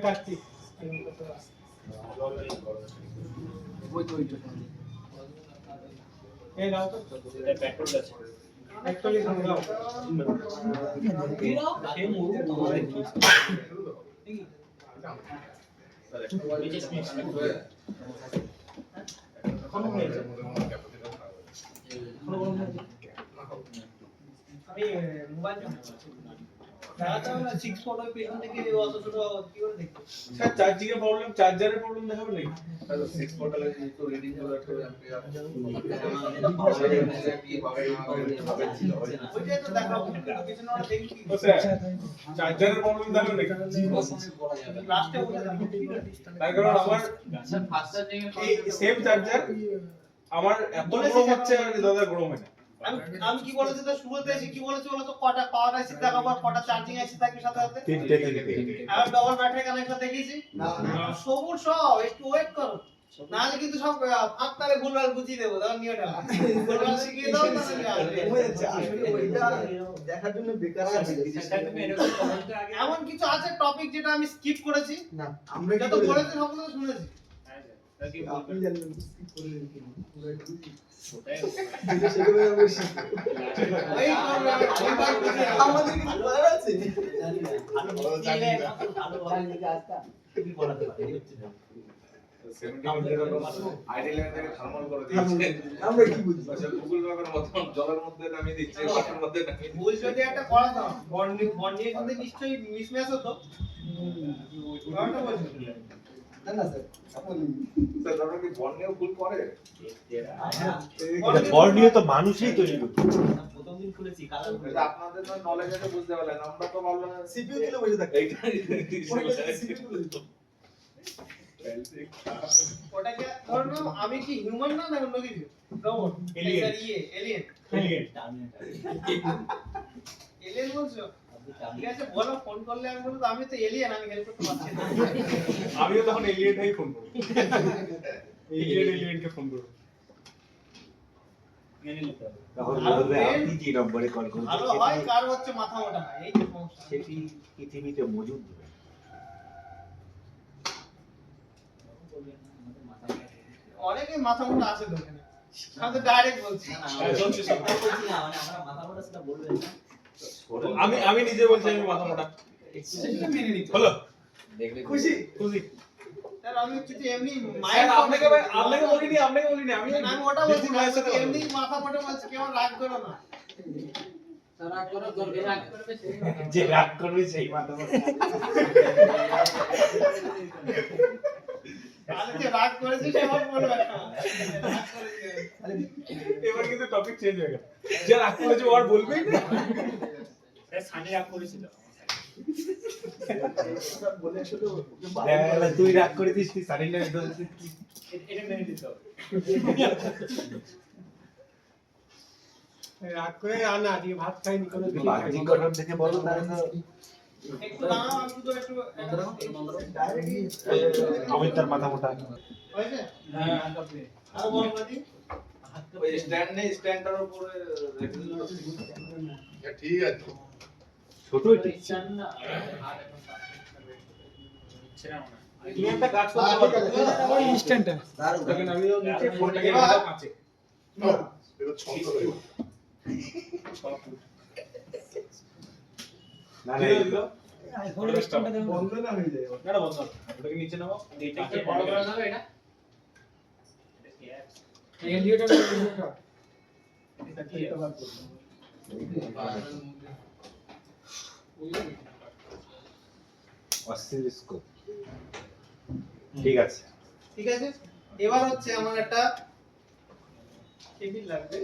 কার্তিক এই নাও তো পেট্রোল আছে অ্যাকচুয়ালি খাও এই মুরু তোমাদের কি মোবাইল চার্জিং এর প্রবলেম চার্জারের প্রবলেম দেখাবে নাকি 6 পোর্টালে তো রিডিং গুলো একটা চার্জারের প্রবলেম দেখাবে নাকি লাস্টে বলে তার কারণ আমার ফাস্ট চার্জিং এর সেম চার্জার আমার এত গরম হচ্ছে আর দাদা গরম হয় না আমি কি বলেছি তো শুরুতে এসে কি বলেছি বলো তো কটা পাওয়ার আইসি দেখাবো আর কটা চার্জিং আইসি থাকবে সাথে সাথে তিনটে আর ডবল ব্যাটারি কানেকশন দেখিয়েছি না সবুজ সব একটু ওয়েট করো নালে কিন্তু সব ফাঁকতালে ভুলভাল বুঝিয়ে দেবো দাও নিয়টা ভুলভাল শিখিয়ে দাও তাহলে ওইটা দেখার জন্য বেকার আছে এমন কিছু আছে টপিক যেটা আমি স্কিপ করেছি না আমরা এটা তো বলেছি সকলে শুনেছি আপনি জানেন স্কিপ করলেন কি পুরো ওটাই সেগুলো আমি ওই আমাদের কি বলার আছে জানি না ভালো জানি না ভালো ভালো দিকে আসতা কি বলাতে পারে এই হচ্ছে 70 আইডিয়াল থেকে থার্মাল করে দিয়েছে আমরা কি বুঝি আচ্ছা গুগল ম্যাপের মতো জলের মধ্যে নামিয়ে দিচ্ছে ওয়াটার মধ্যে নামিয়ে ভুল যদি একটা করা দাও বন্ডিং মধ্যে নিশ্চয়ই মিসম্যাচ হতো ওটা বলছি না না স্যার আপনি স্যার আপনারা কি বর্ণীয় ভুল করে বর্ণীয় তো মানুষই তৈরি করছে প্রথম দিন খুলেছি কালার এটা আপনাদের নলেজ আছে বুঝতে পারলেন আমরা তো ভাবলাম সিপিইউ কিলো বসে থাকে ওটাকে ধরো আমি কি হিউম্যান না অন্য কিছু রোবট এলিয়েন এলিয়েন বলছো ঠিক আছে বলো ফোন করলে আমি বলবো আমি তো এলিয়েন আমি হেল্প করতে পারছি না আমিও তখন এলিয়েনটাই ফোন করব এলিয়েনকে ফোন করব মেনে নিতে হবে তাহলে বলবে আপনি কি নম্বরে কল করছেন ভালো হয় কার হচ্ছে মাথা মোটা এই যে সমস্যা সেটি পৃথিবীতে মজুদ অনেকে মাথা মোটা আছে তো এখানে আমি তো ডাইরেক্ট বলছি না বলছি না মানে আমরা মাথা মোটা সেটা বলবেন না আমি নিজে বলছি আমি মাথা মোটা হলো খুশি স্যার আমি কিছু এমনি মাইন্ড আপনাকে বলিনি আমি ওটা বলছি এমনি মাথা মোটা বলছি কেউ রাগ করো না রাগ করার দরকার রাগ করবে যে রাগ করবে সেই মাথা মোটা তাহলে যে রাগ করেছে সে আমার বলবে না এবার কিন্তু টপিক চেঞ্জ হয়ে গেল যে রাগ করেছে ও আর বলবেই না সানি রাগ করেছিল বলে আসলে তুই রাগ করে দিস কি সানি না এটা মেনে দিতে হবে রাগ করে আনা আজকে ভাত খাইনি কোনো বাকি গঠন থেকে বলো তাহলে একটু দাঁড়াও আমি তো একটু আমি তার মাথা মোটা হয়েছে হ্যাঁ আর বল বাদি ওই স্ট্যান্ড নেই স্ট্যান্ডটার উপরে রেখে দিলে ঠিক আছে ছোট এটা না তুমি একটা কাজ করতে পারো ইনস্ট্যান্ট ওটাকে নামিয়ে নিচে ফোনটাকে দাও কাছে এটা ছোট করে না আইফোন স্ট্যান্ডটা বন্ধ না হয়ে যায় না বন্ধ ওটাকে নিচে নাও এইটা কি বড় করা যাবে এটা এই লিওটা এটা কি অসিলোস্কোপ ঠিক আছে এবার হচ্ছে আমার একটা টেবিল লাগবে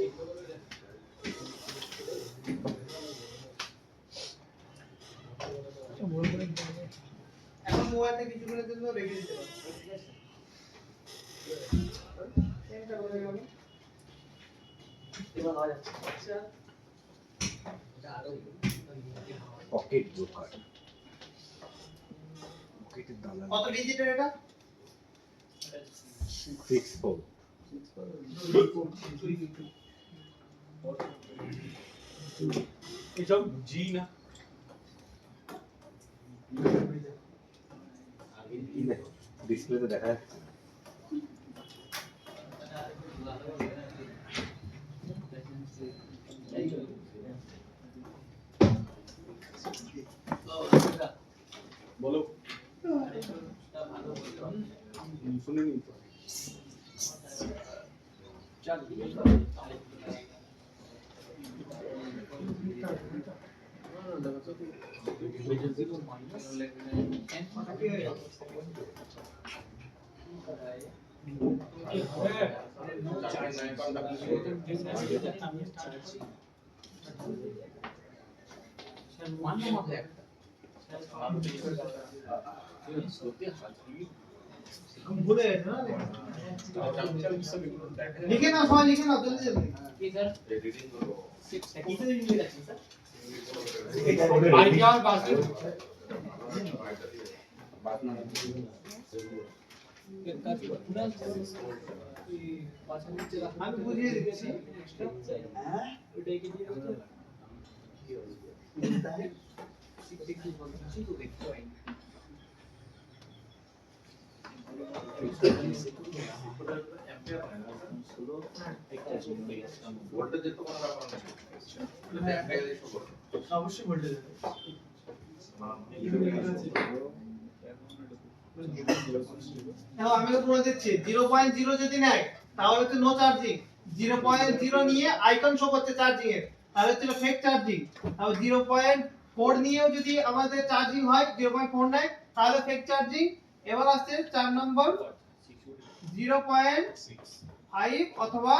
মোবাইলটা কিছুক্ষণের জন্য রেখে দিতে পারো, ঠিক আছে? এটা করে গেল এবার আওয়াজ আসছে। আচ্ছা এটা আরো পকেট জোকার পকেটের দালাল কত ডিজিটের এটা? 64 এসব জি না ডিসপ্লেতে দেখা যাচ্ছে না। বলো শুনিনি তো ভুলে গেছে না? লিখে নাও সবাই, লিখে নাও জলদি জলদি। কি স্যার এডিটিং করবো কিসে লিখে যাচ্ছেন স্যার? আমি বুঝিয়ে দিচ্ছি। হ্যাঁ ওটাই কি দিয়ে দাও। ভোল্টেজের তো কোনো ব্যাপার নেই এটা ইস্যু করো অবশ্যই ভোল্টেজ আছে। এখন আমি তো বলে দিচ্ছি 0.0 যদি নেয় তাহলে তো নো চার্জিং, 0.0 নিয়ে আইকন শো করছে চার্জিং এর তাহলে হচ্ছে ফেক চার্জিং, আর 0.4 নিয়েও যদি আমাদের চার্জিং হয় 0.4 নেয় তাহলে ফেক চার্জিং। এবার আসছে 4 নম্বর 0.5 অথবা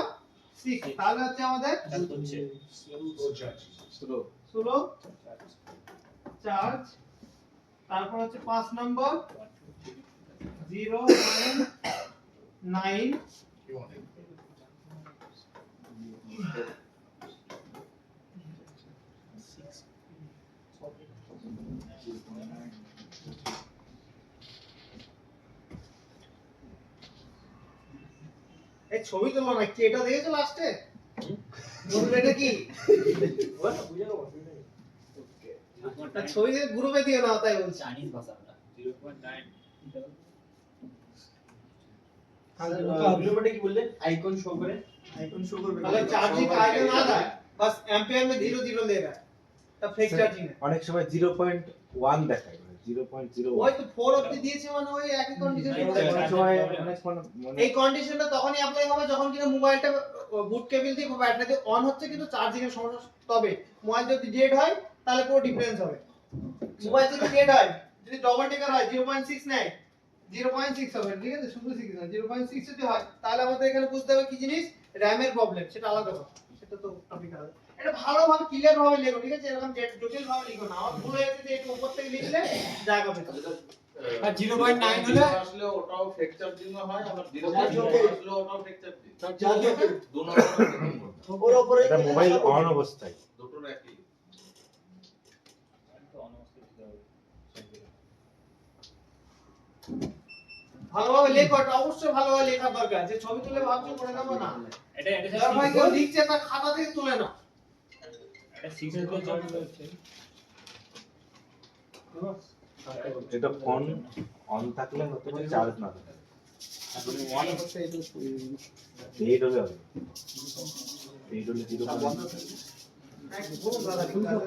6 তাহলে হচ্ছে আমাদের স্লো চার্জ। তারপর হচ্ছে 5 নম্বর 0.9 এই ছবি তোলো না কি এটা দেখেছো লাস্টে বলবে এটা কি ওটা বুঝে নাও ওটা ছবি দিয়ে গ্রুপে দিও না তাই বলছি চাইনিজ ভাষাটা 0.9 তাহলে গ্লোবালটা কি বললেন আইকন শো করে आइकन शो करবে তাহলে चार्जिंग का आइकन आ रहा है बस एंपियर में 0 ले रहा है तब फेक चार्जिंग है অনেক সময় 0.1 দেখায় 0.01 ওই তো 4 অবধি দিয়েছে মানে ওই একই কন্ডিশন অনেক সময় অনেক মানে এই কন্ডিশনটা তখনই অ্যাপ্লাই হবে যখন কিনা মোবাইলটা বুট কেবল দিয়ে ব্যাটারি দিয়ে অন হচ্ছে কিন্তু চার্জিং এর সমস্যা, তবে মোবাইল যদি ডেড হয় তাহলে পুরো ডিফারেন্স হবে। মোবাইল যদি ডেড হয় যদি ডবল টিকার হয় 0.6 নেয় 0.6 হবে, ঠিক আছে, শুধু 6 না 0.6 যদি হয় তাহলে আমাদের এখানে বুঝতে হবে কি জিনিস র‍্যামের প্রবলেম, সেটা আলাদা কথা, সেটা তো টপিক আলাদা। এটা ভালোভাবে ক্লিয়ার ভাবে লেখো, ঠিক আছে, এরকম জটিল ভাবে লিখো না। আমার ভুল হয়েছে যে একটু উপর থেকে লিখলে জায়গা পেতে। আর 0.9 হলে আসলে ওটাও ফেক চার্জিং হয়, আবার 0.4 আসলে ওটাও ফেক চার্জিং। দু নম্বর ওর উপরে এটা মোবাইল অন অবস্থায় দুটোর একই। ভালোভাবে লেখো, এটা অবশ্যই ভালোভাবে লেখার দরকার। যে ছবি তুলে ভাবছো করে নেবো না, এটা যার ভাই কেউ লিখছে তার খাতা থেকে তুলে না। এটা 6 এর জন্য হচ্ছে এটা ফোন অন থাকলে হতে পারে চার্জ না থাকে ওয়ান হচ্ছে এটা এইট হলে হবে এইট হলে 0.1 একদম দাদা ঠিক আছে।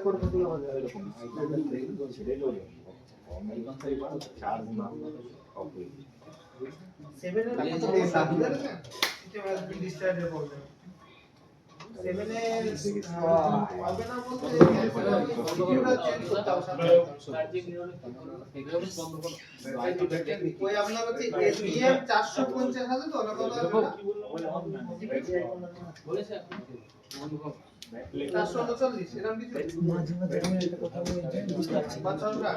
চার্জ না অফ হয়ে 7 এর কথা বলছি বুঝলেন? এটা মানে ডিসচার্জের প্রবলেম। 7 এর হবে না বলতে এটা চেঞ্জ করতে হবে সাথে। চার্জিং নিউরন এগুলো বন্ধ করো ওই আপনার হচ্ছে SDM 450 আছে তো না কত আছে না? বলেছে আপনি বন্ধ করো 439 এরকম কিছু বাচ্চারা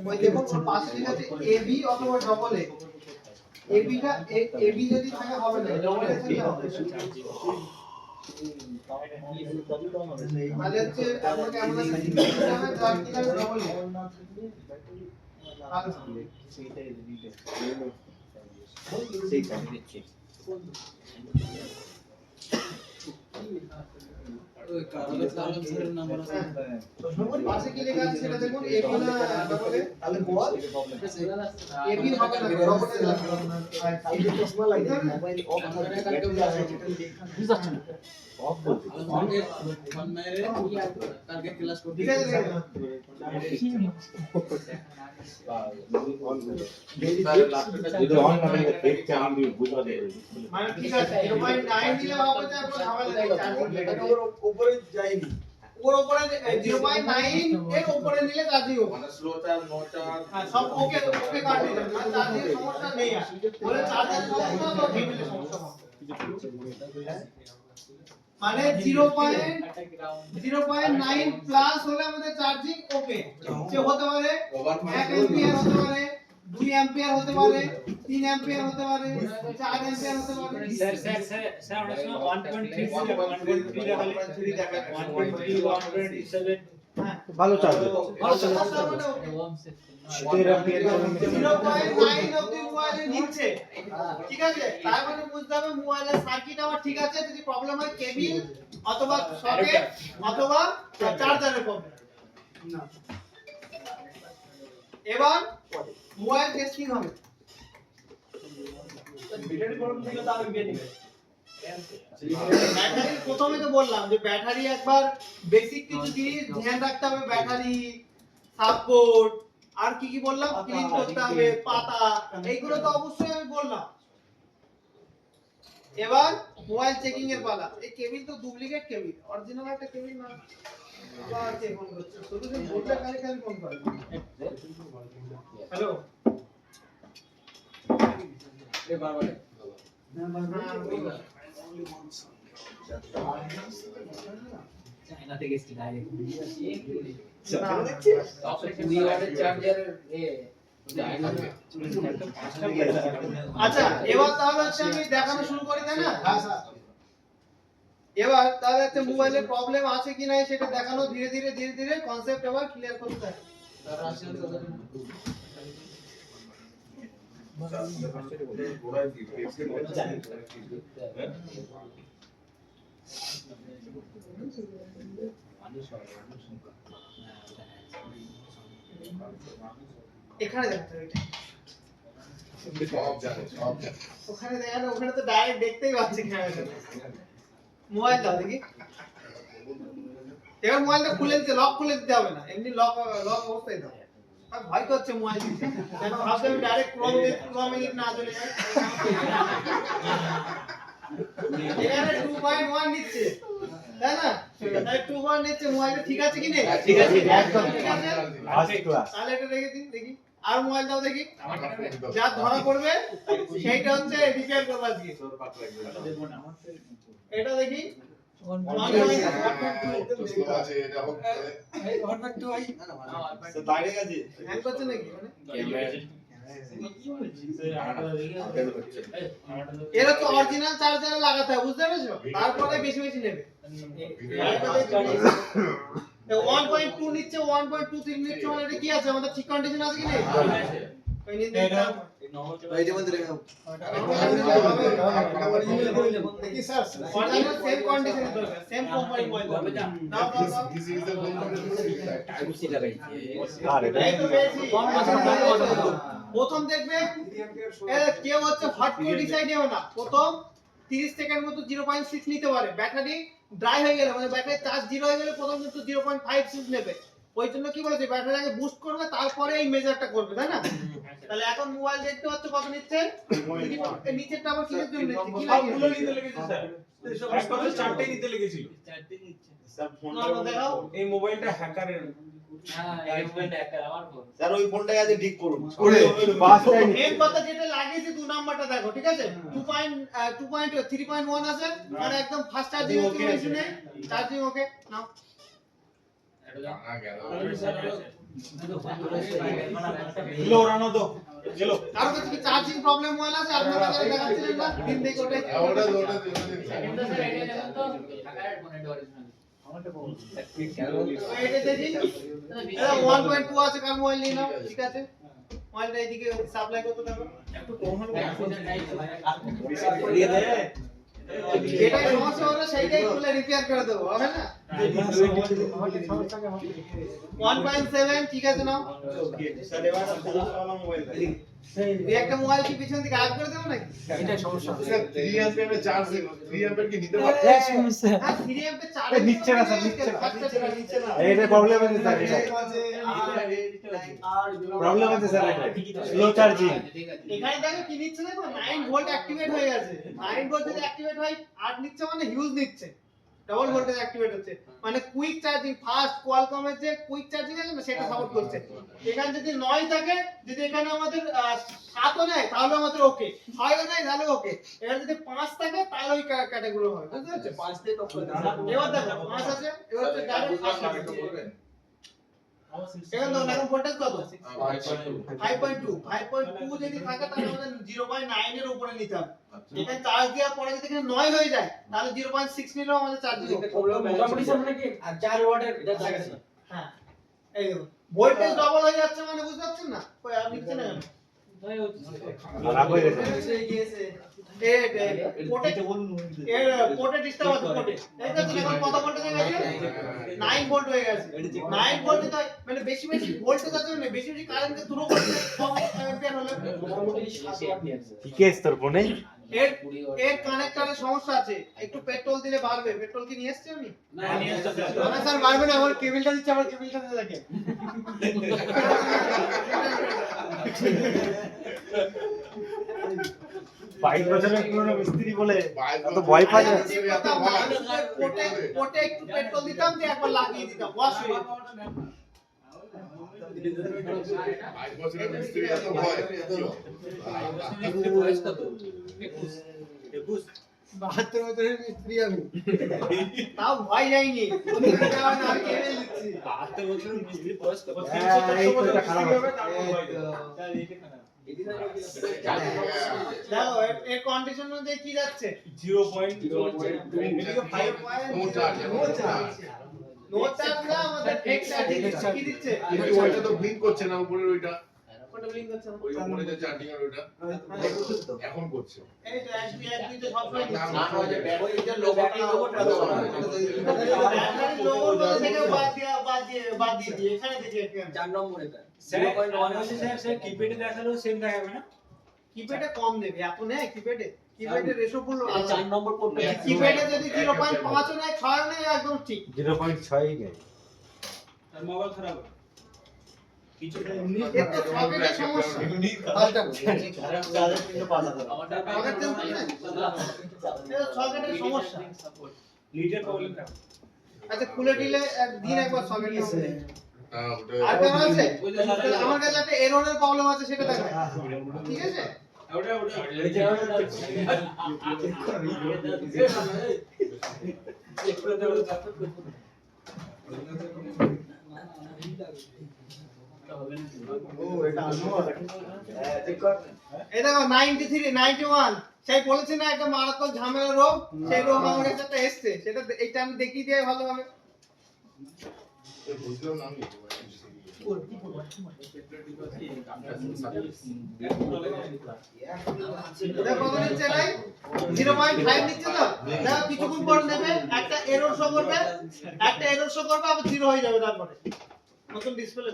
ওই দেখুন ওর পাশে লেখা আছে এবি অথবা ডবল এ এবিটা এবি যদি থাকে হবে না ডবল এ থাকলে হবে মানে হচ্ছে আপনাকে এমন একটা সিস্টেম হবে যার কি থাকে ডবল এ পাশে কি লেখা আছে সেটা দেখুন এবি না ডবল এ তাহলে বল এবি হবে না ডবল এ আর এই যে চশমা লাগে মোবাইল অফ থাকবে ব্যাটারি আছে যেটা লেখা বুঝাচ্ছেন অফ বলতে কালকে ক্লাস করতে ঠিক আছে যদি অন না থাকে দেখতে আমি বুঝবা দেব মানে ঠিক আছে 0.9 দিলে হবে না পুরো ঝামেলা নেই চার্জিং এটা ওর উপরে যায়নি ওর উপরে 0.9 এর উপরে নিলে চার্জিং হবে মানে স্লো চার্জ নো চার্জ হ্যাঁ সব ওকে ওকে কন্ডিশন মানে চার্জিং সমস্যা নেই আর বলে চার্জার সমস্যা তো টেবিলের সমস্যা হবে মানে 0.9 প্লাস হলে আমাদের চার্জিং ওকে যে হতে পারে 1 এম্পিয়ার হতে পারে 2 এম্পিয়ার হতে পারে 3 এম্পিয়ার হতে পারে 4 এম্পিয়ার হতে পারে স্যার অনেক সময় 1.3 লেভেল 1.3 দেখা 1.3 1.7 হ্যাঁ ভালো চার্জ ভালো সমস্যা মানে ওকে 0.9 অবধি মোবাইলে নিচ্ছে ঠিক আছে তার মানে বুঝতে হবে মোবাইলের সার্কিট আমার ঠিক আছে যদি প্রবলেম হয় কেবল অথবা সকেট অথবা চার্জারের প্রবলেম না এবার মোবাইল টেস্টিং হবে ব্যাটারি প্রবলেম থাকলে তো আমি বেরিয়ে ব্যাটারি প্রথমে তো বললাম যে ব্যাটারি একবার বেসিক কিছু জিনিস ধ্যান রাখতে হবে ব্যাটারি সাপোর্ট আর কি কি বললাম ক্লিন করতে হবে পাতা এইগুলো তো অবশ্যই আমি বললাম এবার মোবাইল চেকিং এর পালা এই কেবল তো ডুপ্লিকেট কেবল অরিজিনাল একটা কেবল না আবার কে ফোন করছে সলিউশন বললে খালি ফোন করে হ্যালো এ বারবার না বারবার চায়না থেকে এসে ডাইরেক্ট আচ্ছা এবার তাহলে হচ্ছে আমি দেখানো শুরু করি তাই না এবার তাহলে হচ্ছে মোবাইলের প্রবলেম আছে কি নাই সেটা দেখানো ধীরে ধীরে কনসেপ্ট এবার ক্লিয়ার করতে থাকি এখানে দেখাতে হবে ওখানে দেখানো ওখানে তো ডাইরেক্ট দেখতেই পাচ্ছি ক্যামেরাতে মোবাইল দাও দেখি এবার মোবাইলটা খুলে দিতে লক খুলে দিতে হবে না এমনি লক অবস্থায় দাও আর ভয় করছে মোবাইল দিতে কেন ভাবতে আমি ডাইরেক্ট ক্রোম এডিট না চলে যায় এখানে 2.1 নিচ্ছে তাই না তাই 2.1 নিচ্ছে মোবাইলটা ঠিক আছে কি নেই ঠিক আছে একদম ঠিক আছে ফার্স্ট ক্লাস তাহলে এটা রেখে দিন দেখি আর মোবাইল দাও দেখি যা ধরা পড়বে সেইটা হচ্ছে রিপেয়ার করবা দিয়ে এটা দেখি হ্যাং করছে নাকি এর হচ্ছে অরিজিনাল চার্জারে লাগাতে হবে বুঝতে পেরেছো তারপরে বেশি নেবে 1.2 নিচ্ছে 1.23 নিচ্ছে মানে এটা কি আছে আমাদের ঠিক কন্ডিশন আছে কি নেই এইটার মধ্যে রেখে দাও দেখি স্যার অরিজিনাল সেম কন্ডিশন দরকার সেম কোম্পানি মোবাইল দাও this is the type C লাগাই এই তো বেশি প্রথম দেখবে কেউ হচ্ছে হট করে ডিসাইড হবে না প্রথম 30 সেকেন্ড মতো 0.6 নিতে পারে ব্যাটারি ড্রাই হয়ে গেলে মানে ব্যাটারি চার্জ 0 হয়ে গেলে প্রথম কিন্তু 0.56 নেবে ওই জন্য কি বলছে ব্যাটারি আগে বুস্ট করবে তারপরে এই মেজারটা করবে তাই না তাহলে এখন মোবাইল দেখতে পাচ্ছ কত নিচ্ছে নিচেরটা আবার কিসের জন্য নিচ্ছে কি লাগে সবগুলো নিতে লেগেছে স্যার একবারে চারটে নিতে লেগেছিল স্যার ফোন দেখাও এই মোবাইলটা হ্যাকারের স্যার ওই ফোনটাকে আজ ঠিক করুন। মেন কথা যেটা লাগিয়েছি 2 নাম্বারটা দেখো ঠিক আছে 2.3.1 আছে আর একদম ফাস্ট চার্জিং হচ্ছে মেশিনে চার্জিং ওকে নাও এগুলো ওরানো তো গেলো কারো কাছে কি চার্জিং প্রবলেম মোবাইল আছে আপনারা যারা দেখাচ্ছিলেন না দিন দেখে ওটাই এটা দেখি এটা 1.2 আছে কার মোবাইল নিয়ে নাও ঠিক আছে মোবাইলটা এদিকে সাপ্লাই করতে থাকো একটু কম হলো যেটাই সমস্যা হলো সেইটাই খুলে রিপেয়ার করে দেবো হবে না 1.7 ঠিক আছে নাও স্যার এবার পুরো মোবাইল এই একটা মোবাইল কি পিছন থেকে আপ করে দেবো নাকি এটা সমস্যা স্যার 3 অ্যাম্পিয়ারের চার্জ 3 অ্যাম্পিয়ার কি নিতে পারবে? হ্যাঁ 3 এমপি চার্জ নিচ্ছে না স্যার, নিচ্ছে না। এটা প্রবলেম আছে স্যার, এটা প্রবলেম আছে স্যার, এটা স্লো চার্জিং। এখানে দেখো কি নিচ্ছে দেখো 9 ভোল্ট অ্যাক্টিভেট হয়ে গেছে 9 ভোল্ট যদি অ্যাক্টিভেট হয় 8 নিচ্ছে মানে হিউজ নিচ্ছে ডাবল ভোল্টেজ অ্যাক্টিভেট হচ্ছে মানে কুইক চার্জিং ফাস্ট কোয়ালকমের যে কুইক চার্জিং আছে না সেটা সাপোর্ট করছে এখানে যদি 9 থাকে যদি এখানে আমাদের 7 ও নেয় তাহলে আমাদের ওকে 6 ও নেয় তাহলে ওকে এখানে যদি 5 থাকে তাহলে ওই ক্যাটাগরি হবে বুঝতে পারছো 5 থেকে টপ করে এবার দেখো 5 আছে এবার হচ্ছে ডাইরেক্ট 5 এখানে এখন ভোল্টেজ কত 5.2 যদি থাকে তাহলে আমাদের 0.9 এর উপরে নিতে হবে এখানে চার্জ দেওয়ার পরে যদি এখানে 9 হয়ে যায় তাহলে 0.6 নিলেও আমাদের চার্জ হবে মোটামুটি সামনে কি 4 ওয়াটের এটা লাগাছে হ্যাঁ এই দেখুন ভোল্টেজ ডবল হয়ে যাচ্ছে মানে বুঝতে পারছেন না কই আর নিচ্ছে না কেন খারাপ হয়ে গেছে। পোর্টে ডিস্টার্ব আছে পোর্টে এই দেখুন এখন কত ভোল্টেজ হয়ে গেছে 9 ভোল্ট হয়ে গেছে 9 ভোল্ট তো মানে বেশি বেশি ভোল্টেজ আছে না বেশি বেশি কারেন্টকে থ্রো করতে কম অ্যাম্পিয়ার হলে মোটামুটি 7 ওয়াট নিয়ে আসছে কি কেস তোর ফোনে? এর এর কানেক্টরের সমস্যা আছে একটু পেট্রোল দিলে বাড়বে পেট্রোল কি নিয়ে আসছে আমি না নিয়ে আসছে না স্যার বাড়বে না আমার কেবলটা দিচ্ছে আমার কেবলটা দিয়ে দেখে 22 বছরের পুরনো মিস্ত্রি বলে এত ভয় পায় না। পোর্টে একটু পেট্রোল দিতাম দিয়ে একবার লাগিয়ে দিতাম ওয়াশ হয়ে যেত। 5 বছরের মিস্ত্রি এত ভয়। বয়স কত 72 বছরের মিস্ত্রি আমি তাও ভয় যায়নি আমি কেবল দিচ্ছি 72 বছরের মিস্ত্রি বয়স কত এই তো এটা খারাপ হবে। দেখো এর কন্ডিশন অনুযায়ী কি যাচ্ছে নো চার্জ নো চার্জ না আমাদের ফেক চার্জিং কি দিচ্ছে কিন্তু ওইটা তো ব্লিঙ্ক করছে না উপরের ওইটা কোনটা ব্লিঙ্ক করছে না ওই উপরে যে চার্জিং এর ওইটা এখন করছে এই তো এক দুই তো সব সময় না না ওই যে ব্যাটারির লোগোটা ব্যাটারি লোগো থেকে বাদ দিয়ে এখানে দেখি 4 নম্বরে এটা 0.1 আছে স্যার কিপ্যাডে দেখালো সেম দেখাবে না কিপ্যাডে কম দেবে এত নেই কিপ্যাডে কিপ্যাডে রেশো গুলো 4 নম্বর কোডটা কিপ্যাডে যদি 0.5 ও নেয় 6 ও নেয় একদম ঠিক 0.6 নেই। তার মোবাইল খারাপ কিছুটা এতে সকেটের সমস্যা পাল্টা সকেট চেঞ্জ করতে এটা সকেটের সমস্যা লিডের প্রবলেম না আচ্ছা খুলে দিলে দিন একবার সকেট আছে ওটা আর কেন আছে তাহলে আমার কাছে একটা এররের প্রবলেম আছে সেটা দেখায় ঠিক আছে ওটা এই দেখো 93 91 সেই বলেছি না একটা মারাত্মক ঝামেলা রোগ সেই রোগ আমার কাছে একটা এসছে সেটা এইটা আমি দেখিয়ে দিই ভালোভাবে বুঝলাম না আমি এটা কত নিচ্ছে নাই 0.5 নিচ্ছে তো দেখো কিছুক্ষণ পর নেবে একটা এরর শো করবে আবার 0 হয়ে যাবে তারপরে নতুন ডিসপ্লে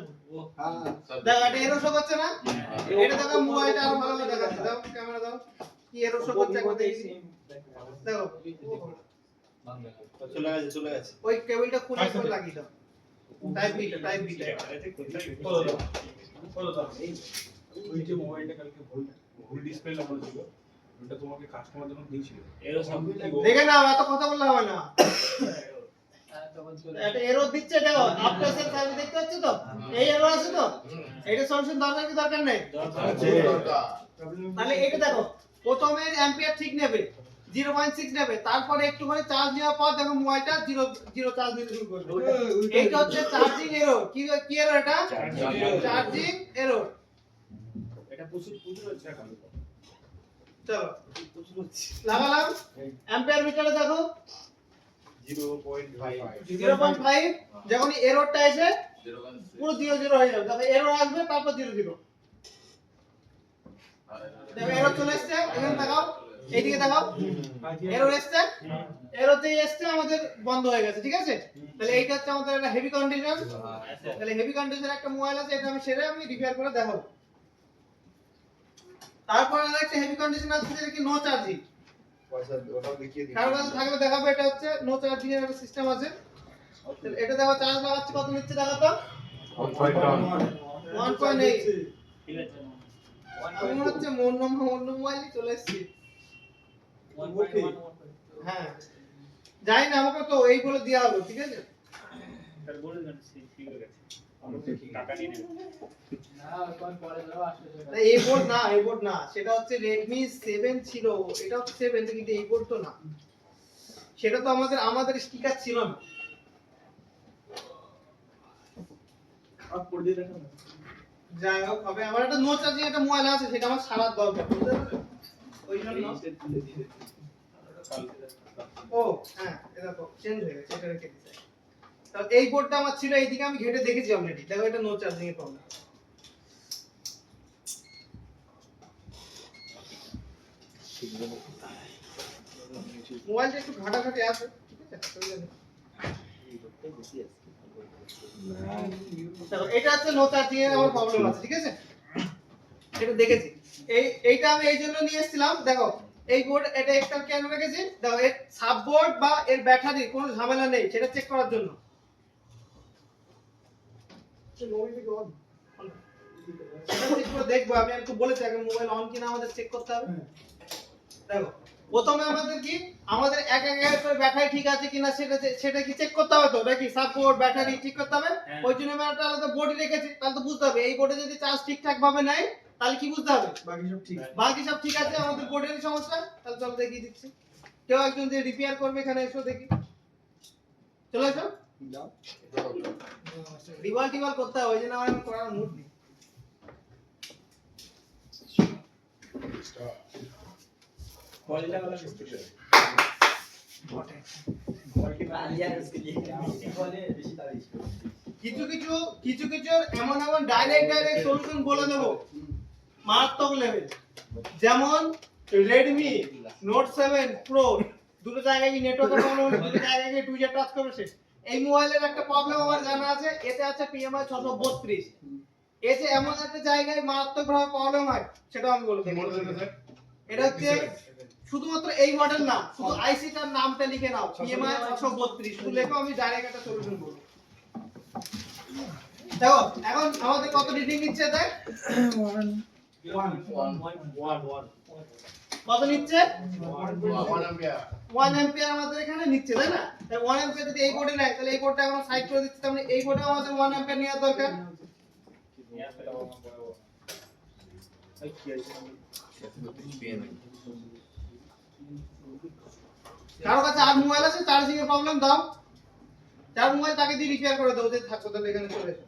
দেখো এটা এরর শো করছে না এটা দেখো মোবাইলটা আরো ভালো দেখাচ্ছে দাও ক্যামেরা দাও কি এরর শো করছে একবার দেখি দেখো চলে গেছে ওই কেবলটা খুলে একবার লাগিয়ে দাও টাইপ বি ওই যে মোবাইলটা কালকে ভুল ডিসপ্লে লাগানো ছিল ওটা তোমাকে কাস্টমার যখন দিয়েছিল এরো সব দেখে নাও এত কথা বললে হবে না একটা এরর দিচ্ছে, দেখো আফটার সেল সার্ভিস দেখতে পাচ্ছ তো, এই এরর আছে তো, এটা সলিউশন দরকার কি দরকার নেই? তাহলে এটা দেখো প্রথমে অ্যাম্পিয়ার ঠিক নেবে 0.6 নেবে, তারপরে একটুখানি চার্জ নেওয়ার পর দেখো মোবাইলটা 0 চার্জ নিতে শুরু করবে। এইটা হচ্ছে চার্জিং এরর। কি এরর এটা? Charging error. এটা প্রচুর হচ্ছে এখন। চলো লাগালাম, অ্যাম্পিয়ার মিটারে দেখো 0.5, যখন এররটা এসে পুরো 0 হয়ে যাবে, তারপর এরর আসবে, তারপর 0 দেখো এরর চলে এসেছে, এখানে দেখাও, এইদিকে দেখাও, এরর এসেছে, এরর যেই এসেছে আমাদের বন্ধ হয়ে গেছে, ঠিক আছে? তাহলে এইটা হচ্ছে আমাদের একটা হেভি কন্ডিশন। তাহলে হেভি কন্ডিশন একটা মোবাইল আছে, এটা আমি সেরে আমি রিপেয়ার করে দেখাবো। তারপর আরেকটা হেভি কন্ডিশন আছে যেটা কি নো চার্জিং। কারো কাছে থাকলে দেখাবো, এটা হচ্ছে নো চার্জিং এর একটা সিস্টেম আছে। তাহলে এটা দেখো চার্জ লাগাচ্ছি, কত নিচ্ছে দেখো তো, 1.8। ঠিক আছে। আমি মনে হচ্ছে অন্য মোবাইলই চলে এসেছি। হ্যাঁ যাই না, আমাকে তো এইগুলো দেওয়া হলো, ঠিক আছে? স্যার বলে দেন ঠিক হয়ে গেছে। টাকা নিয়ে নেবেন। এই বোর্ড না, সেটা হচ্ছে Redmi 7 ছিল, এটা হচ্ছে 7 কিন্তু এই বোর্ড তো না, সেটা তো আমাদের স্টিকার ছিল না। যাই হোক, হবে আমার একটা নো চার্জিং একটা মোবাইল আছে, সেটা আমার সারার দরকার, বুঝতে পারছো? ওই জন্য ও হ্যাঁ, এটা তো চেঞ্জ হয়ে গেছে, এটা রেখে দিয়েছি। তাহলে এই বোর্ডটা আমার ছিল, এইদিকে আমি ঘেটে দেখেছি অলরেডি, দেখো এটা নো চার্জিং এর প্রবলেম। মোবাইলটা একটু ঘাটাঘাটি আছে, ঠিক আছে? দেখো এটা হচ্ছে নো চার্জিং এর আমার প্রবলেম আছে, ঠিক আছে? এটা দেখেছি, এইটা আমি এই জন্য নিয়ে এসেছিলাম। দেখো এই বোর্ড, এটা একটা কেন রেখেছি, দেখো এর সাববোর্ড বা এর ব্যাটারি কোনো ঝামেলা নেই, সেটা চেক করার জন্য। সেটা চেক করে দেখবো, আমি একটু বলেছি আগে মোবাইল অন কিনা আমাদের চেক করতে হবে। দেখো প্রথমে আমাদের কি, আমাদের এক করে ব্যাটারি ঠিক আছে কিনা সেটা কি চেক করতে হবে, তো নাকি সাববোর্ড ব্যাটারি ঠিক করতে হবে। ওই জন্য আমি একটা আলাদা বোর্ড রেখেছি, তাহলে তো বুঝতে হবে এই বোর্ডে যদি চার্জ ঠিকঠাক ভাবে নেয় তাহলে কি বুঝতে হবে, বাকি সব ঠিক আছে, আমাদের বোর্ডেরই সমস্যা। তাহলে চলো দেখিয়ে দিচ্ছি, কেউ একজন যে রিপেয়ার করবে এখানে এসো, দেখি চলে এসো। রিভল টিভল করতে হবে, ওই জন্য আমার করার মুড নেই। কিছু এমন ডাইরেক্ট সলিউশন বলে দেবো মারাত্মক লেভেল, যেমন Redmi Note 7 Pro দুটো জায়গায় কি নেটওয়ার্কের প্রবলেম হলো, দুটো জায়গায় কি 2G টাচ করে শেষ। এই মোবাইলের একটা প্রবলেম আমার জানা আছে, এতে আছে PMI 632। এতে এমন একটা জায়গায় মারাত্মক ভাবে প্রবলেম হয়, সেটা আমি বলে দেব। এটা হচ্ছে শুধুমাত্র এই মডেল না, শুধু আইসি তার নামটা লিখে নাও, PMI 632 শুধু লেখো, আমি ডাইরেক্ট একটা সলিউশন বলবো। দেখো এখন আমাদের কত রিডিং নিচ্ছে, দেখ 1 কত নিচ্ছে, 1 অ্যাম্পিয়ার আমাদের এখানে নিচ্ছে, তাই না? তাই 1 অ্যাম্পিয়ার যদি এই বোর্ডে নেয়, তাহলে এই বোর্ডটা আমরা সাইড করে দিচ্ছি, তাহলে এই বোর্ডে আমাদের 1 অ্যাম্পিয়ার নেওয়া দরকার। কারো কাছে আর মোবাইল আছে চার্জিং এর প্রবলেম, দাও যার মোবাইল তাকে দিয়ে রিপেয়ার করে দাও, যে থাকো তাহলে এখানে চলে এসো।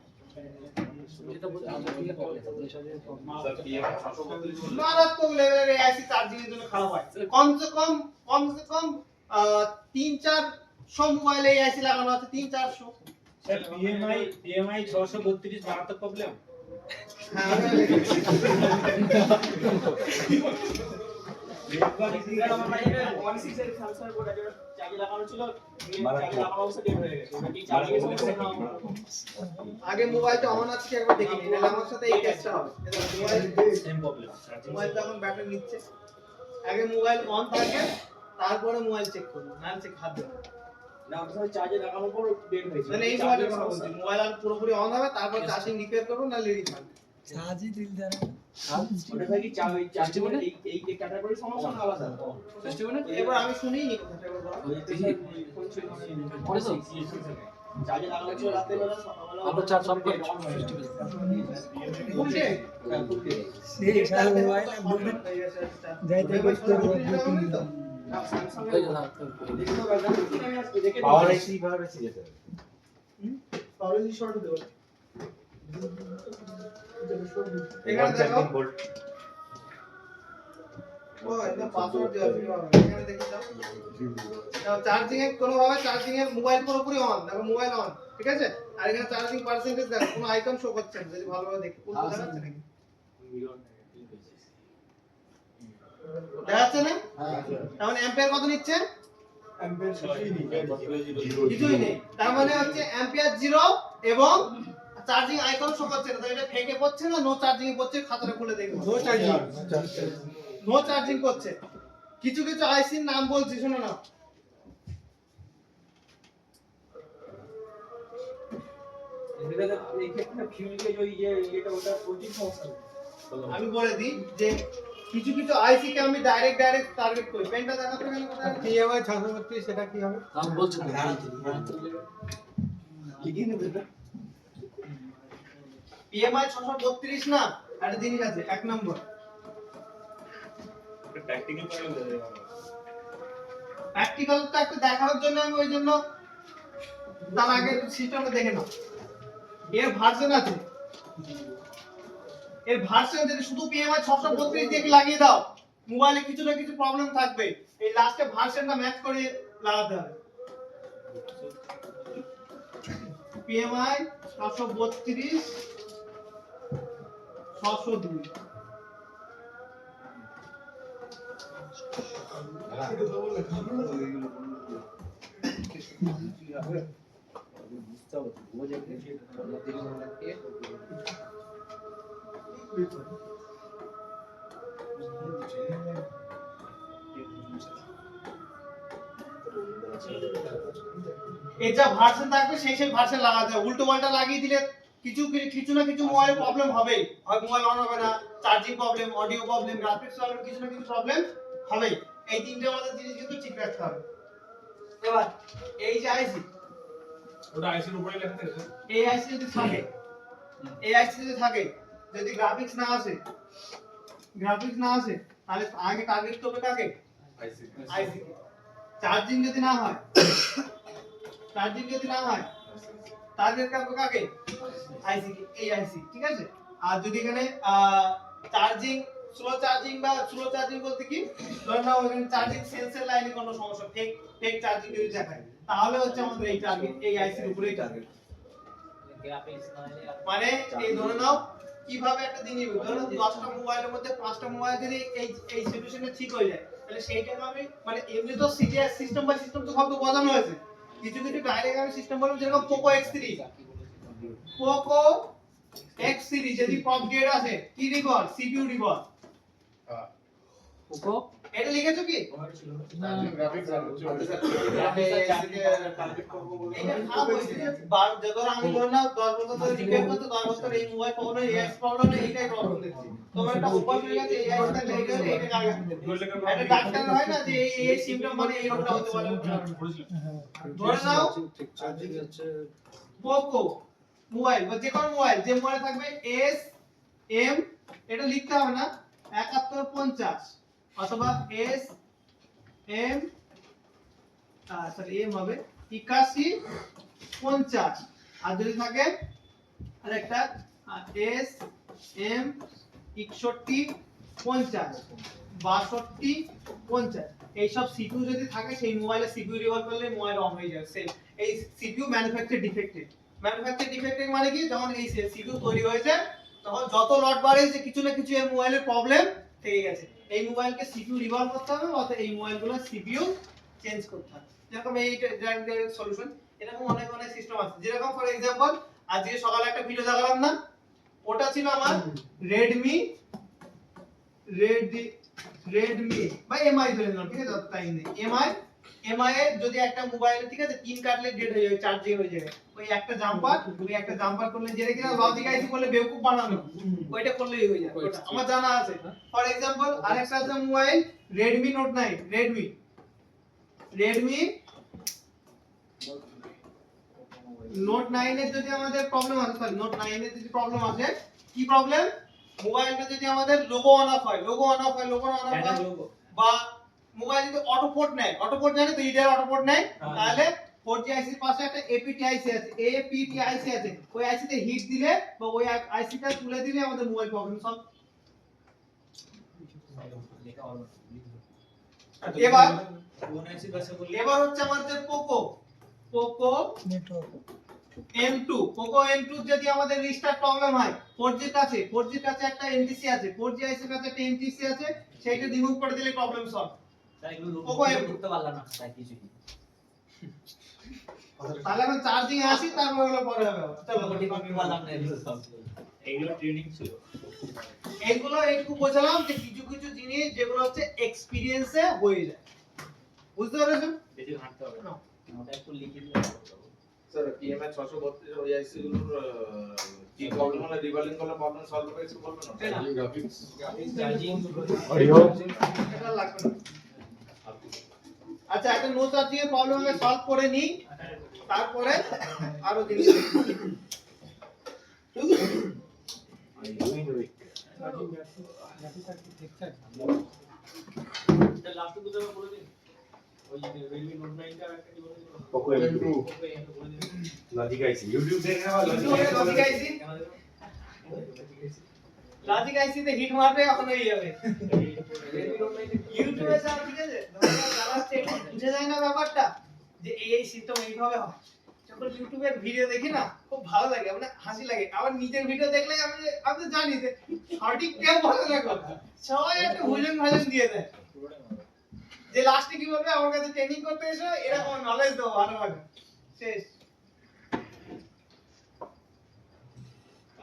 মারাত্মক লেভেলের এআইসি চার্জিং এর জন্য খারাপ হয়, কমসে কম 3-400 মোবাইলে এআইসি লাগানো আছে, 3-400। স্যার PMI 632 মারাত্মক প্রবলেম। হ্যাঁ আমার বাড়িতে 16 এর স্যামসাং বোর্ড আছে, চার্জ লাগানো ছিল, চার্জ লাগানো অবস্থা ডেড হয়ে গেছে, এটা কি চার্জিং এর সমস্যা না? আগে মোবাইলটা অন আছে কি একবার দেখে নিন, তাহলে আমার সাথে এই কেসটা হবে। এটা মোবাইল সেম প্রবলেম। মোবাইল তখন ব্যাটারি নিচ্ছে, আগে মোবাইল অন থাকে তারপরে মোবাইল চেক করুন, না চেক হাত দেবেন না, আমরা চার্জে লাগানোর পর ডেড হয়েছে। মানে এই মোবাইলের কথা বলছি, মোবাইল আর পুরোপুরি অন হবে, তারপর চার্জিং রিপেয়ার করুন, না লেডি থাকবে। ওটা কি চার্জিং মানে এই ক্যাটাগরি সমস্যা না আলাদা সিস্টেমে না? এবার আমি শুনিনি কথাটা, এবার বলো। চার্জে লাগানো ছিল রাতে বেলা সকালবেলা আমরা চার সব করে উল্টে সেই সাল মোবাইল যাইতে করতে পাওয়ার এসি পাওয়ার এসি যেতে হবে। পাওয়ার শর্ট হতে পারে এখানে দেখো 130 ভোল্ট ও এটা পাসওয়ার্ড দেওয়া ছিল এখানে দেখি দাও চার্জিং এর কোনো ভাবে চার্জিং এর মোবাইল পুরোপুরি অন দেখো মোবাইল অন ঠিক আছে আর এখানে চার্জিং পার্সেন্টেজ দেখো কোনো আইকন শো করছে না যদি ভালোভাবে দেখি কোন দেখা যাচ্ছে নাকি দেখা যাচ্ছে না তার মানে অ্যাম্পিয়ার কত নিচ্ছে কিছুই নেই তার মানে হচ্ছে অ্যাম্পিয়ার 0 এবং চার্জিং আইকন শো করছে না তাই এটা ফেকে পড়ছে না নো চার্জিং এ পড়ছে খাতাটা খুলে দেখো নো চার্জিং করছে কিছু কিছু আইসির নাম বলছি শোনো না এই ক্ষেত্রে ফিউজে ওই যে এটা ওটা প্রচুর সমস্যা আমি বলে দিই যে কিছু কিছু আইসি কে আমি ডাইরেক্ট টার্গেট করি পেনটা দেখাতে গেলে কোথায় টিএমআই 632 সেটা কি হবে আমি বলছি তো পিএমআই 632 না একটা জিনিস আছে এক নম্বর প্র্যাকটিক্যাল করে প্র্যাকটিক্যালটা একটু দেখানোর জন্য আমি ওই জন্য তার আগে সিস্টেমটা দেখে নাও এর ভার্সন আছে এর ভার্সন যদি শুধু পিএমআই 632 দিয়ে লাগিয়ে দাও মোবাইলে কিছু না কিছু প্রবলেম থাকবে এই লাস্টে ভার্সনটা ম্যাচ করে লাগাতে হবে পিএমআই 632 602 এর যা ভার্সন থাকবে সেই ভার্সন লাগাতে হবে উল্টো পাল্টা লাগিয়ে দিলে কিছু না কিছু মোবাইলে প্রবলেম হবে হয় মোবাইল অন হবে না charging problem audio problem graphics problem কিছু না কিছু প্রবলেম হবে এই তিনটে আমাদের জিনিস কিন্তু ঠিক রাখতে হবে এবার এই যে আইসি ওটা আইসির উপরে লেখা থাকে এই আইসি যদি থাকে যদি গ্রাফিক্স না আসে তাহলে আগে টার্গেট করবে কাকে আইসি চার্জিং যদি না হয় টার্গেট করবে কাকে আইসি এই আইসি ঠিক আছে আর যদি এখানে স্লো চার্জিং বলতে কি ধরে নাও এখানে চার্জিং সেন্সর লাইনে কোনো সমস্যা ফেক চার্জিং যদি দেখায় তাহলে হচ্ছে আমাদের এই টার্গেট এই আইসির উপরেই টার্গেট মানে এই ধরে নাও কিভাবে একটা জিনিস ধরে নাও 10টা মোবাইলের মধ্যে 5টা মোবাইল যদি এই সিচুয়েশনে ঠিক হয়ে যায় তাহলে সেইটা আমি মানে এমনি তো সিস্টেম বাই সিস্টেম তো সব তো বোঝানো হয়েছে কিছু কিছু ডাইরেক্ট আমি সিস্টেম বললাম যেরকম পোকো X3 যদি পপ গ্রেড আছে কি রিকল সিপিইউ রিকল পোকো এটা লিখেছো কি গ্রাফিক্স এটা খারাপ হয়েছে যখন আমি বললাম না 10 বছর ধরে রিপেয়ার করতে 10 বছর এই মোবাইল প্রবলেম এক্স প্রবলেম এইটাই প্রবলেম দেখছি তোমার একটা উপর হয়ে গেছে এই আইসটা লেগে গেছে এটা কাজ এটা ডাক্তার হয় না যে এই সিম্পটম মানে এই রোগটা হতে পারে ধরে নাও চার্জিং আছে পোকো মোবাইল বা যে কোনো মোবাইল যে মোবাইল থাকবে এস এম এটা লিখতে হবে না 7150 অথবা এস এম সরি এম হবে 8150 আর যদি থাকে আরেকটা এস এম 6150 6250 এই সব সিপিইউ যদি থাকে সেই মোবাইলে সিপিইউ রিভলভ করলে মোবাইল অন হয়ে যাবে সেম এই সিপিইউ ম্যানুফ্যাকচার ডিফেক্টেড মানে কি যখন এই সিপিইউ তৈরি হয়েছে তখন যত লট বাড়েছে কিছু না কিছু এই মোবাইলের প্রবলেম থেকে গেছে এই মোবাইলকে সিপিইউ রিভলভ করতে হবে অথবা এই মোবাইলগুলো সিপিইউ চেঞ্জ করতে হবে যেরকম এই ডাইরেক্ট সলিউশন এরকম অনেক সিস্টেম আছে যেরকম ফর एग्जांपल আজকে সকালে একটা ভিডিও দেখালাম না ওটা ছিল আমার Redmi বা MI ধরে নিলাম ঠিক আছে টাইম নেই MI এর যদি একটা মোবাইলে ঠিক আছে 3 কাটলে ডেড হয়ে যাবে চার্জিং হয়ে যাবে ওই একটা জাম্পার করলে যেটা কিনা লজিক আইসি করলে বেওকুফ বানানো ওইটা করলেই হয়ে যায় ওটা আমার জানা আছে ফর एग्जांपल আরেকটা আছে mobile Redmi Note 9 Redmi note 9 এর যদি আমাদের প্রবলেম আসে, সরি নোট 9 এর যদি প্রবলেম আসে, কি প্রবলেম? মোবাইলটা যদি আমাদের লোগো অন অফ হয়, লোগো অন অফ হয়, লোগো অন অফ হয়, বা মোবাইল যদি অটো পোর্ট নেয়, অটো পোর্ট জানে তো ইডার অটো পোর্ট নেয়, তাহলে 4G IC এর পাশে একটা APT IC আছে, APT IC আছে, ওই IC তে হিট দিলে বা ওই IC টা তুলে দিলে আমাদের মোবাইল প্রবলেম সলভ। এবার এবার হচ্ছে আমাদের পোকো M2 পোকো M2 যদি আমাদের রিস্টার্ট প্রবলেম হয়, 4G এর কাছে একটা NTC আছে, 4G IC এর কাছে একটা NTC আছে, সেইটা রিমুভ করে দিলে প্রবলেম সলভ। পোকো M2 করতে পারলাম না তাই কিছু তাহলে এখন চার্জিং এ আসি, তারপর হলো পরে হবে। চলো করতে পারলাম না এগুলো ট্রেনিং ছিল। এইগুলো একটু বোঝালাম যে কিছু কিছু জিনিস যেগুলো হচ্ছে এক্সপেরিয়েন্সে হয়ে যায়, বুঝতে পেরেছেন? বেশি ঘাঁটতে হবে না, ওটা একটু লিখে দিলে স্যার PMI 632 ওই IC গুলোর কি প্রবলেম হলো, রিভালিং করলে প্রবলেম সলভ হবে একটু বলবেন না? গ্রাফিক্স চার্জিং অডিও এটা লাগবে না। আচ্ছা, একটা নো চার্জিং এর প্রবলেম আমরা সলভ করে নিই, তারপরে আরো জিনিস এটা লাস্ট দুটো বলে দিন। ওই যে Realme Note 9 টা একটা কি বলে দিন? পোকো M2 লজিক আইসি ইউটিউব দেখে বা লজিক আইসি তে হিট মারবে, এখন হয়ে যাবে ইউটিউবে যা, ঠিক আছে? চালাচ্ছে একটু বুঝে যায় না ব্যাপারটা, যে এই সিস্টেম এইভাবে হয়। যখন ইউটিউবের ভিডিও দেখি না, খুব ভালো লাগে, মানে হাসি লাগে। আবার নিজের ভিডিও দেখলে আমি তো জানি যে সঠিক কেউ ভালো লাগে, সবাই একটা হুজুম ভাজুম দিয়ে দেয়, যে লাস্টে কি বলবে, আমার কাছে ট্রেনিং করতে এসো, এরকম নলেজ দাও ভালোভাবে, শেষ।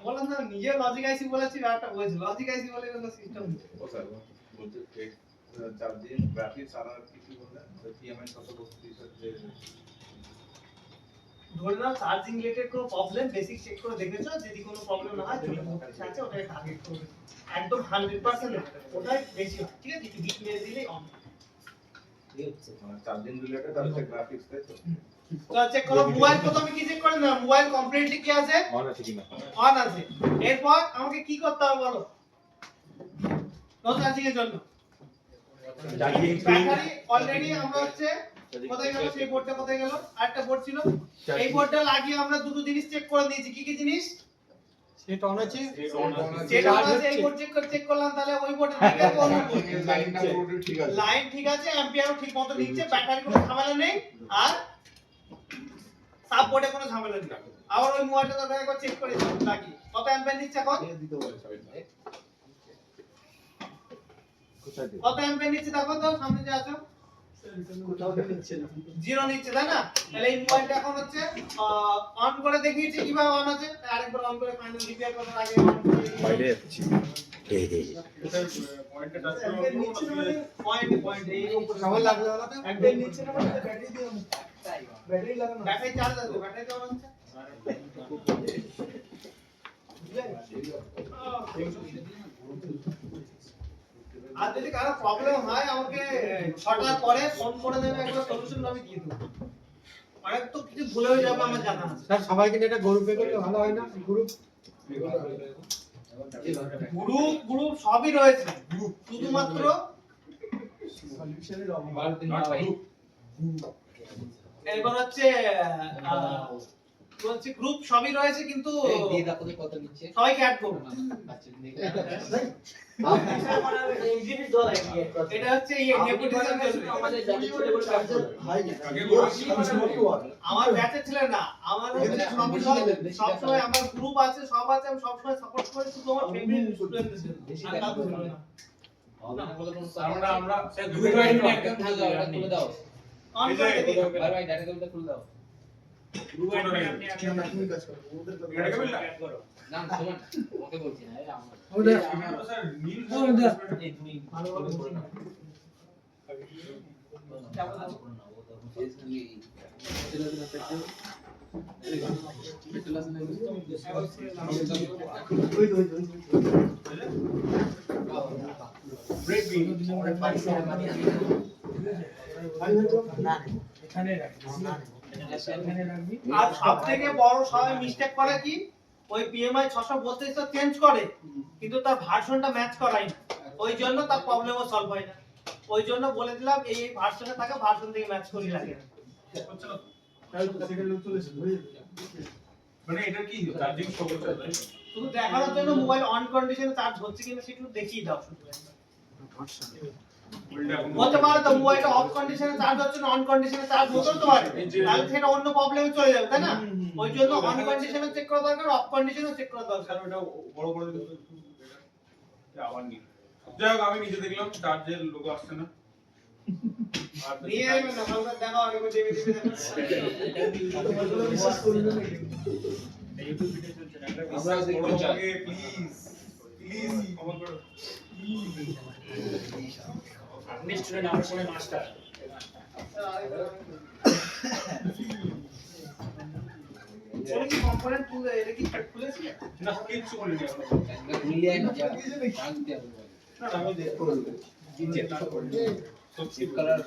বললাম না, নিজে লজিক আইসি বলেছি, ব্যাপারটা বলছি লজিক আইসি বলে কোনো সিস্টেম নেই। ও স্যার বলতে চার্জিং গ্রাফিক্স আর কি বললেন? PMI 632 এর যে ধরে নাও চার্জিং রিলেটেড কোনো প্রবলেম বেসিক চেক করে দেখেছো, যদি কোনো প্রবলেম না হয় যদি মোটরস আছে ওটাকে টার্গেট করবে, একদম 100% ওটাই বেশি হয়, ঠিক আছে? একটু হিট মেরে দিলেই অন। চার্জিং রিলেটেড আর গ্রাফিক্স তাই তো? তো চেক করো মোবাইল, প্রথমে কি চেক করেন না, মোবাইল কমপ্লিটলি কি আছে, অন আছে কিনা অন আছে। এরপর আমাকে কি করতে হবে বলো, নো চার্জিং এর জন্য ব্যাটারি অলরেডি আমরা হচ্ছে কোথায় গেল, সেই বোর্ডটা কোথায় গেল, আরেকটা বোর্ড ছিল, এই বোর্ডটা লাগিয়ে আমরা দুটো জিনিস চেক করে দিয়েছি। কি কি জিনিস? সেটা অন আছে, যেটা আছে এই বোর্ড চেক করলাম, তাহলে ওই বোর্ডে ঠিক আছে, লাইনটা পুরোটাই ঠিক আছে। লাইন ঠিক আছে, অ্যাম্পিয়ারও ঠিক মতো নিচ্ছে, ব্যাটারি কোনো ঝামেলা নেই, আর সাব বোর্ডে কোনো ঝামেলা নেই। আবার ওই মোবাইলটা তো একবার চেক করে লাগি কত অ্যাম্পিয়ার নিচ্ছে এখন, কত অ্যাম্পিয়ার নিচ্ছে দেখো তো, সামনে যে আছো জিরো নিচ্ছে, তাই না? তাহলে এই মোবাইলটা এখন হচ্ছে অন করে দেখিয়েছি কিভাবে অন আছে, আরেকবার অন করে ফাইনাল রিপেয়ার করার আগে অন করে বাইরে পয়েন্টে টাচ পয়েন্ট এই সবাই লাগলো না তো একদম নিচে না, মানে ব্যাটারি দিয়ে ব্যাটারি লাগানো, ব্যাটারি চার্জ আছে, ব্যাটারি তো অন হচ্ছে। আর যদি কারো প্রবলেম হয় আমাকে 6টার পরে ফোন করে দেবে, একবার সলিউশন আমি দিয়ে দেবো। অনেক তো কিছু ভুলে হয়ে যাবে আমার জানা আছে। স্যার সবাইকে নিয়ে একটা গ্রুপে করলে ভালো হয় না? গ্রুপ গ্রুপ সবই রয়েছে, শুধুমাত্র এবার হচ্ছে বলছি গ্রুপ সবই রয়েছে, কিন্তু সবাইকে অ্যাড করব। এটা হচ্ছে এই নেপোটিজম আমাদের জানি ছোট বড় কাজ আমার ব্যাচের ছিল না, আমার হচ্ছে সবসময় আমার গ্রুপ আছে, সব আছে, আমি সবসময় সাপোর্ট করি, শুধু আমার ফেভারিট স্টুডেন্টদের জন্য। আমরা দুই মিনিট একদম ভালো খুলে দাও, অন করে দিই। ভাই ডাটা কেবলটা খুলে দাও। না শোন, ওকে বলছি না, এটা আমার এই তুমি ভালোভাবে করে নাও। এখানে রাখি আর সবথেকে বড় সবাই মিস্টেক করে কি ওই পিএমআই 632 তো চেঞ্জ করে কিন্তু তার ভার্সনটা ম্যাচ করাই না ওই জন্য তার প্রবলেমও সলভ হয় না ওই জন্য বলে দিলাম এই ভার্সনে থাকে ভার্সন থেকে ম্যাচ করি লাগে হচ্ছে না মানে এটা কি চার্জিং শো করতে হবে শুধু দেখানোর জন্য মোবাইল অন কন্ডিশনে চার্জ হচ্ছে কিনা সেটা দেখিয়ে দাও শুধু হতে পারে তো মোবাইলটা অফ কন্ডিশনে চার্জ হচ্ছে না অন কন্ডিশনে চার্জ হতে তো পারে তাহলে সেটা অন্য প্রবলেমে চলে যাবে তাই না ওই জন্য অন কন্ডিশনে চেক করা দরকার অফ কন্ডিশনে চেক করা দরকার এটা বড় করে দিতে আবার নি যাই হোক আমি নিজে দেখলাম চার্জের লোগো আসছে না আর নিয়ে আসবে না কালকে দেখা হবে দেবে বিশ্বাস করি না ইউটিউব ভিডিও চলছে না আমরা দেখতে চাই প্লিজ প্লিজ কমেন্ট করো আপনি স্টুডেন্ট আমার সময় মাস্টার ওই কি কম্পোনেন্ট তুলে এটা কি খুলেছি না কিচ্ছু বলিনি এখন মিলিয়ে না জানতে হবে না আমি দেখবো চিপ কালার